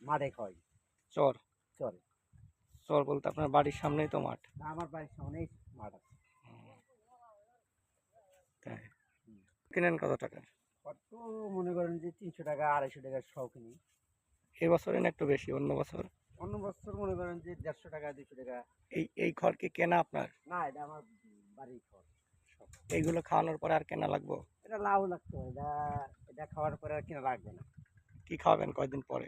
মাঠে খাওয়াই। চর? চরে। চর বলতে আপনার বাড়ির সামনেই তো মাঠ? না, আমার বাড়ির সামনেই মাঠ আছে। তাই কিনেন কত টাকা? কত মনে করেন যে 300 টাকা 250 টাকার শখ কিনি। এই বছরে না একটু বেশি, অন্য বছর? অন্য বছর মনে করেন যে 150 টাকা 200 টাকা। এই খড় কি কেনা আপনার? না, এটা আমার বাড়ির খরচ সব। এইগুলো খাওয়ানোর পরে আর কেনা লাগবো? এটা লাভ লাগতো, এটা এটা খাওয়ার পরে আর কিনা লাগবে না। কি খাওয়াবেন কয়দিন পরে?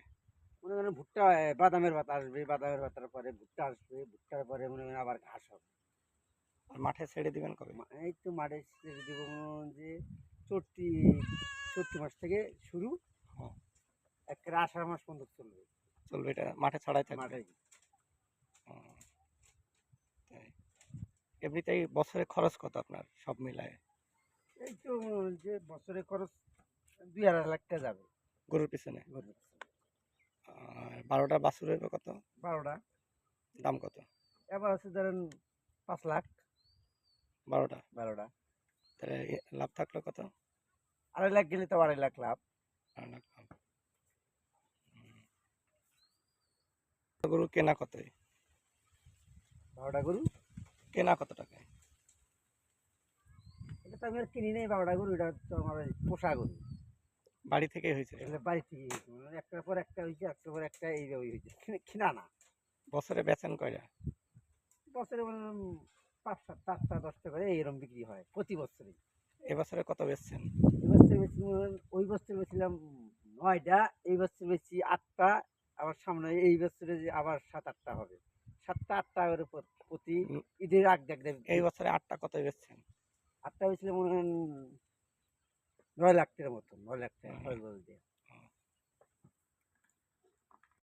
মনে করেন ভুট্টা, বাদামের ভাত আসবে, বাদামের ভাতের পরে ভুট্টা আসবে, ভুট্টার পরে মনে করেন আবার ঘাস হবে। আর মাঠে ছেড়ে দিবেন কবে? এই তো মাঠে ছেড়ে দিব মনে করেন যে চৈত্রি চৈত্র মাস থেকে শুরু, হ্যাঁ, একেবারে আষাঢ় মাস পর্যন্ত চলবে। চলবে, এটা মাঠে ছাড়াই থাকবে? মাঠে। হুম, তাই। এমনিতেই বছরে খরচ কত আপনার সব মিলায়? এই তো মনে করেন যে বছরে খরচ 2-2.5 লাখ টাকা যাবে গরুর পিছনে? গরুর পিছনে। আর 12টা বাছুর হইবে কত? 12টা দাম কত? এবার আছে ধরেন 5 লাখ। 12টা? 12টা তাহলে লাভ থাকলো কত? 2.5 লাখ গেলে তো 2.5 লাখ লাভ। 2.5 লাখ লাভ। গরু কেনা কতই? 12টা গরু কেনা কত টাকায়? এটা তো আমি আর কিনি নাই। 12টা গরু এটা তো আমার ওই পোষা গরু। বাড়ি থেকেই হয়েছে? এগুলো বাড়ি থেকে হয়েছে, মানে একটার পর একটা হয়েছে, একটার পর একটা এইভাবে হয়েছে, কিনা না। বছরে বেচেন কয়টা? বছরে মনে হয় 5-7টা 8টা 10টা করে এইরকম বিক্রি হয় প্রতি বছরে। এবছরে কত বেচছেন? এই বছর বেশি মনে হয়, ওই বছর বেছিলাম 9টা, এই বছর বেশি 8টা। আবার সামনে এই বছরে যে আবার 7-8টা হবে, 7টা 8টা করে প্রতি উম, ঈদের আগ দেখ এই বছরে 8টা কত বেচছেন? 8টা বেছিলাম মনে হয় 9 লাখ টাকার মতো, 9 লাখ টাকা আহ, খরচ বলতে।